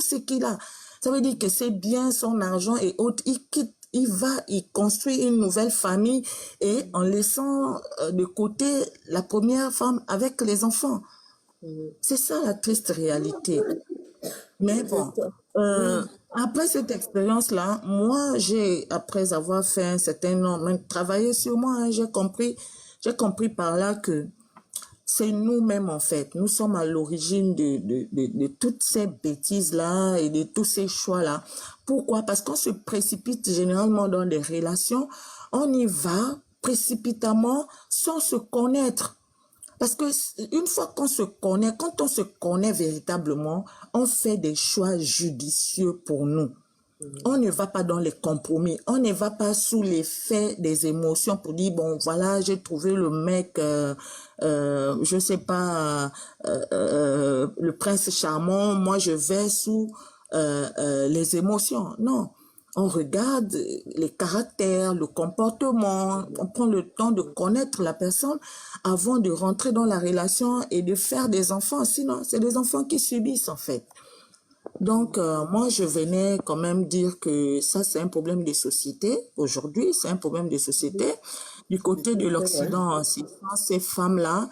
ce qu'il a. Ça veut dire que c'est bien son argent et autres, il quitte, il construit une nouvelle famille et en laissant de côté la première femme avec les enfants. C'est ça la triste réalité. Mais C'est bon, ça. euh, Oui, après cette expérience-là, moi, après avoir fait un certain nombre, même travaillé sur moi, hein, j'ai compris par là que c'est nous-mêmes, en fait. Nous sommes à l'origine de toutes ces bêtises-là et de tous ces choix-là. Pourquoi? Parce qu'on se précipite généralement dans des relations. On y va précipitamment sans se connaître. Parce que une fois qu'on se connaît, quand on se connaît véritablement, on fait des choix judicieux pour nous. On ne va pas dans les compromis, on ne va pas sous l'effet des émotions pour dire bon voilà j'ai trouvé le mec, je sais pas, le prince charmant, moi je vais sous les émotions. Non, on regarde les caractères, le comportement, on prend le temps de connaître la personne avant de rentrer dans la relation et de faire des enfants. Sinon, c'est des enfants qui subissent en fait. Donc, moi, je venais quand même dire que ça, c'est un problème de société. Aujourd'hui, c'est un problème de société. Du côté de c'est vrai. l'Occident, c'est ces femmes-là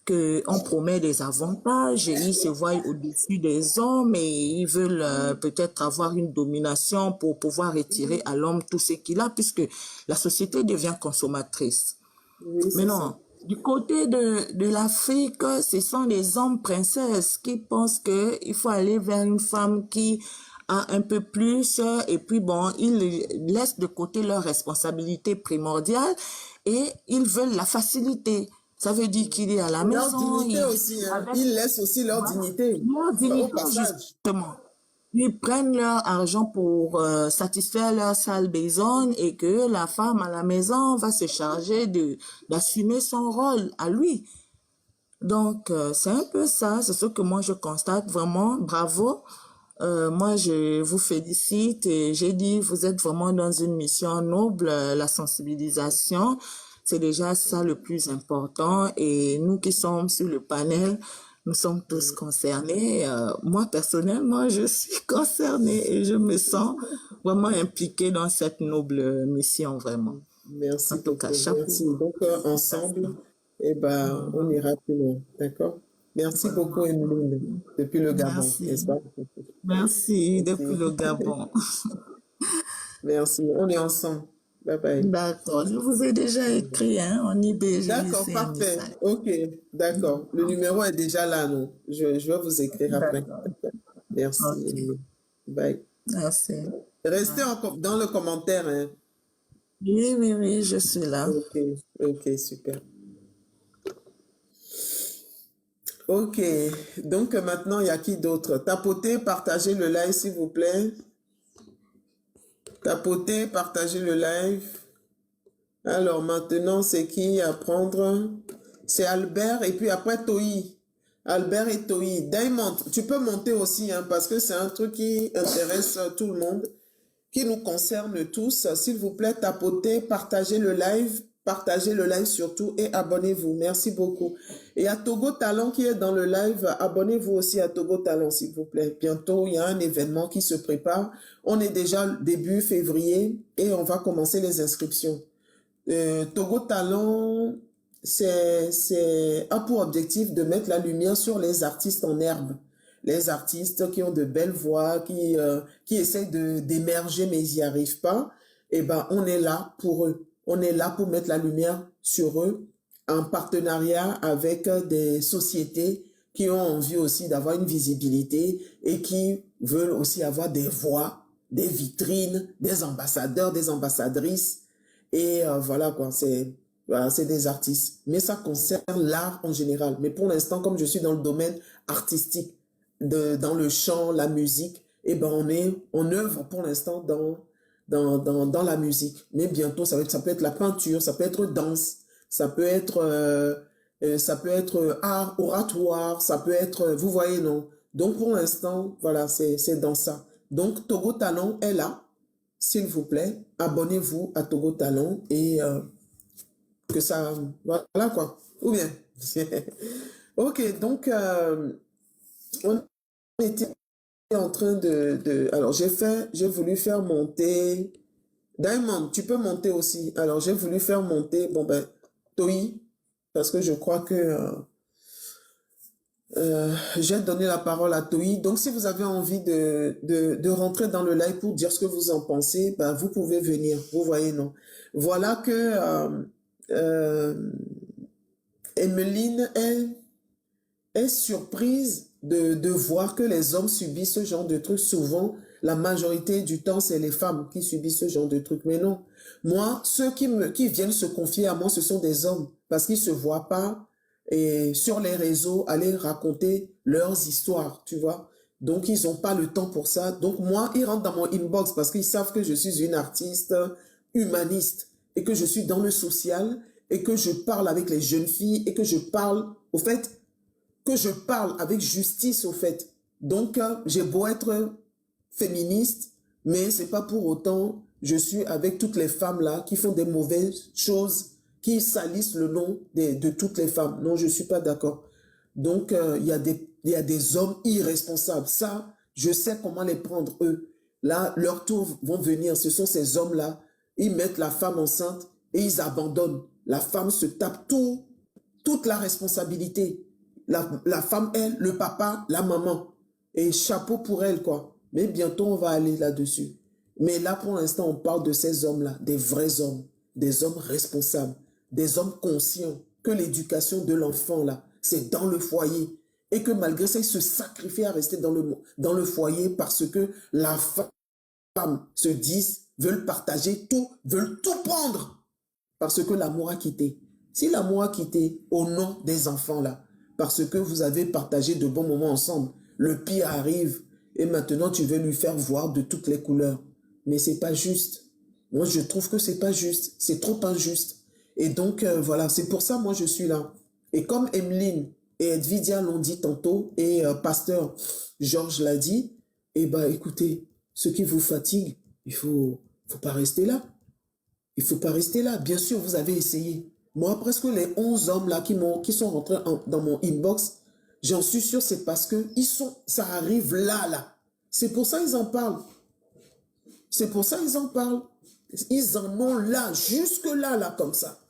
que on promet des avantages et ils se voient au-dessus des hommes et ils veulent peut-être avoir une domination pour pouvoir retirer à l'homme tout ce qu'il a puisque la société devient consommatrice. Oui, Mais c'est ça. non, du côté de l'Afrique, ce sont les hommes princesses qui pensent que il faut aller vers une femme qui a un peu plus et puis bon, ils laissent de côté leurs responsabilités primordiales et ils veulent la facilité. Ça veut dire qu'il est à la Leur maison, dignité il vit aussi, hein. avec Ils laissent aussi leur voilà, dignité leur au dignité passage. justement. Ils prennent leur argent pour satisfaire leur sale besogne et que la femme à la maison va se charger d'assumer son rôle à lui. Donc, c'est un peu ça, c'est ce que moi je constate vraiment. Bravo. Moi, je vous félicite et j'ai dit, vous êtes vraiment dans une mission noble, la sensibilisation. C'est déjà ça le plus important. Et nous qui sommes sur le panel, nous sommes tous concernés. Moi, personnellement, je suis concernée et je me sens vraiment impliquée dans cette noble mission, vraiment. En Merci tout cas, beaucoup. chapeau. Merci. Donc, ensemble, eh ben, on ira plus loin. D'accord? Merci beaucoup, Emeline, depuis le Gabon, n'est-ce Merci. pas? Merci depuis Merci. le Gabon. Merci. On est ensemble. Bye bye. D'accord, je vous ai déjà écrit, hein, en IB, j'ai D'accord, laissé un parfait. message. OK. D'accord. Le numéro est déjà là, non? Je vais vous écrire après. D'accord. D'accord. Merci, Ok, Emeline. Bye. merci. Restez Ouais. dans le commentaire, hein. Oui, oui, oui, je suis là. OK. OK, super. OK. Donc, maintenant, il y a qui d'autre? Tapotez, partagez le live, s'il vous plaît. Tapotez, partagez le live. Alors maintenant, c'est qui à prendre? C'est Albert et puis après Toi. Albert et Toi. Diamond, tu peux monter aussi hein, parce que c'est un truc qui intéresse tout le monde, qui nous concerne tous. S'il vous plaît, tapotez, partagez le live surtout et abonnez-vous. Merci beaucoup. Et à Togo Talent qui est dans le live, abonnez-vous aussi à Togo Talent, s'il vous plaît. Bientôt, il y a un événement qui se prépare. On est déjà début février et on va commencer les inscriptions. Togo Talent, a pour objectif de mettre la lumière sur les artistes en herbe. Les artistes qui ont de belles voix, qui essayent d'émerger mais ils n'y arrivent pas. Eh ben, on est là pour eux. On est là pour mettre la lumière sur eux en partenariat avec des sociétés qui ont envie aussi d'avoir une visibilité et qui veulent aussi avoir des voix, des vitrines, des ambassadeurs, des ambassadrices et voilà quoi, c'est des artistes. Mais ça concerne l'art en général. Mais pour l'instant, comme je suis dans le domaine artistique, dans le chant, la musique, eh ben on œuvre pour l'instant dans la musique. Mais bientôt, ça peut être la peinture, ça peut être danse, ça peut être art oratoire, ça peut être, vous voyez, non. Donc pour l'instant, voilà, c'est dans ça. Donc Togo Talent est là. S'il vous plaît, abonnez-vous à Togo Talent et que ça... Voilà quoi. Ou bien. Ok, donc on était en train alors, j'ai voulu faire monter... Diamond, tu peux monter aussi. Alors, j'ai voulu faire monter, bon ben, Toi, parce que je crois que j'ai donné la parole à Toi. Donc, si vous avez envie de rentrer dans le live pour dire ce que vous en pensez, ben, vous pouvez venir. Vous voyez, non? Voilà que Emeline est surprise de voir que les hommes subissent ce genre de trucs. Souvent, la majorité du temps, c'est les femmes qui subissent ce genre de trucs. Mais non, moi, ceux qui viennent se confier à moi, ce sont des hommes parce qu'ils se voient pas et sur les réseaux aller raconter leurs histoires, tu vois. Donc, ils n'ont pas le temps pour ça. Donc, moi, ils rentrent dans mon inbox parce qu'ils savent que je suis une artiste humaniste et que je suis dans le social et que je parle avec les jeunes filles et que je parle, au fait, que je parle avec justice, au fait. Donc, j'ai beau être féministe, mais c'est pas pour autant je suis avec toutes les femmes là qui font des mauvaises choses, qui salissent le nom de toutes les femmes. Non, je suis pas d'accord. Donc, il y a des hommes irresponsables. Ça, je sais comment les prendre, eux. Là, leur tour vont venir. Ce sont ces hommes-là. Ils mettent la femme enceinte et ils abandonnent. La femme se tape toute la responsabilité. La femme, elle, le papa, la maman. Et chapeau pour elle, quoi. Mais bientôt, on va aller là-dessus. Mais là, pour l'instant, on parle de ces hommes-là, des vrais hommes, des hommes responsables, des hommes conscients que l'éducation de l'enfant, là, c'est dans le foyer. Et que malgré ça, ils se sacrifient à rester dans le foyer parce que la femme se disent, veulent partager tout, veulent tout prendre parce que l'amour a quitté. Si l'amour a quitté au nom des enfants, là, parce que vous avez partagé de bons moments ensemble, le pire arrive et maintenant tu veux lui faire voir de toutes les couleurs. Mais c'est pas juste. Moi, je trouve que c'est pas juste. C'est trop injuste. Et donc, voilà, c'est pour ça, moi, je suis là. Et comme Emeline et Edvidia l'ont dit tantôt, et Pasteur Georges l'a dit, eh ben, écoutez, ce qui vous fatigue, faut pas rester là. Il faut pas rester là. Bien sûr, vous avez essayé. Moi, presque les 11 hommes là qui sont rentrés dans mon inbox, j'en suis sûr, c'est parce que ça arrive là. C'est pour ça qu'ils en parlent. C'est pour ça qu'ils en parlent. Ils en ont là, jusque-là, là, comme ça.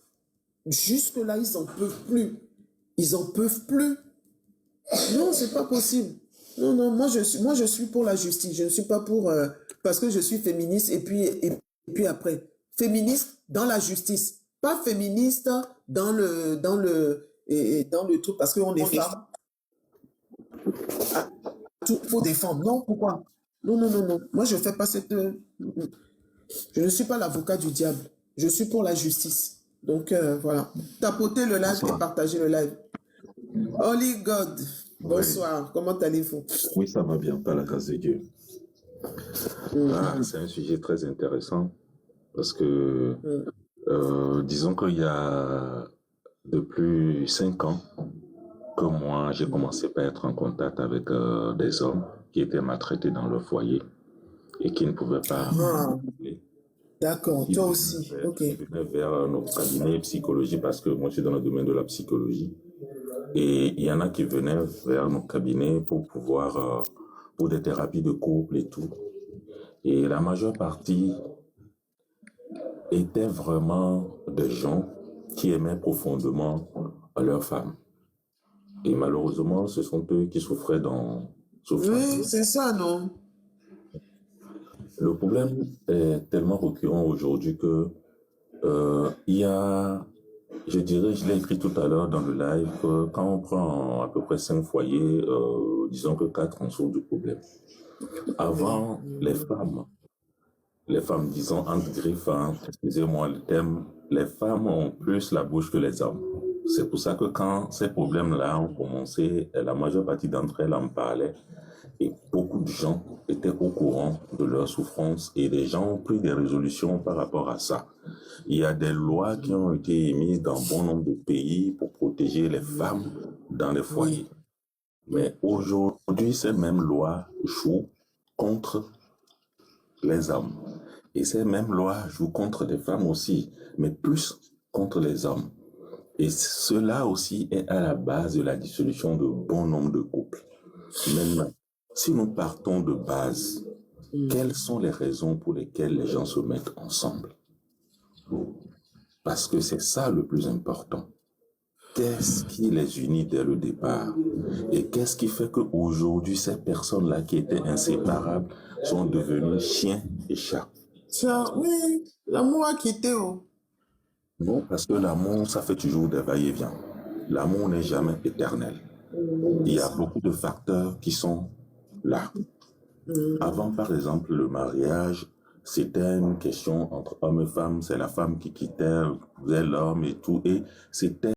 Jusque-là, ils en peuvent plus. Ils en peuvent plus. Non, c'est pas possible. Non, non, moi je suis pour la justice. Je ne suis pas pour... parce que je suis féministe et puis après. Féministe dans la justice. Pas féministe dans le truc parce qu'on est femmes. Tout faut défendre. Non, pourquoi? Non, non, non, non. Moi, je fais pas cette... Je ne suis pas l'avocat du diable. Je suis pour la justice. Donc, voilà. Tapotez le live et partagez le live. Holy God, bonsoir. Oui. Comment allez-vous? Oui, ça va bien, par la grâce de Dieu. C'est un sujet très intéressant parce que, disons qu'il y a depuis 5 ans que moi, j'ai commencé par être en contact avec des hommes qui étaient maltraités dans leur foyer et qui ne pouvaient pas... D'accord, toi aussi. Ok. Ils venaient vers notre cabinet de psychologie parce que moi, je suis dans le domaine de la psychologie. Et il y en a qui venaient vers nos cabinets pour pouvoir, pour des thérapies de couple et tout. Et la majeure partie étaient vraiment des gens qui aimaient profondément leurs femmes. Et malheureusement, ce sont eux qui souffraient Oui, c'est ça, non? Le problème est tellement récurrent aujourd'hui que il y a... Je dirais, je l'ai écrit tout à l'heure dans le live, que quand on prend à peu près 5 foyers, disons que 4 en souffrent du problème. Avant, les femmes, disons, entre griffes, excusez-moi le thème, les femmes ont plus la bouche que les hommes. C'est pour ça que quand ces problèmes-là ont commencé, la majeure partie d'entre elles en parlaient. Et beaucoup de gens étaient au courant de leur souffrance et les gens ont pris des résolutions par rapport à ça. Il y a des lois qui ont été émises dans bon nombre de pays pour protéger les femmes dans les foyers. Mais aujourd'hui, ces mêmes lois jouent contre les hommes. Et ces mêmes lois jouent contre les femmes aussi, mais plus contre les hommes. Et cela aussi est à la base de la dissolution de bon nombre de couples. Même Si nous partons de base, quelles sont les raisons pour lesquelles les gens se mettent ensemble? Parce que c'est ça le plus important. Qu'est-ce qui les unit dès le départ? Et qu'est-ce qui fait qu'aujourd'hui, ces personnes-là qui étaient inséparables sont devenues chiens et chats? Tiens, oui, l'amour a quitté. Oh. Non, parce que l'amour, ça fait toujours des va-et-vient. L'amour n'est jamais éternel. Il y a beaucoup de facteurs qui sont là. Avant, par exemple, le mariage, c'était une question entre homme et femme. C'est la femme qui quittait l'homme et tout. Et c'était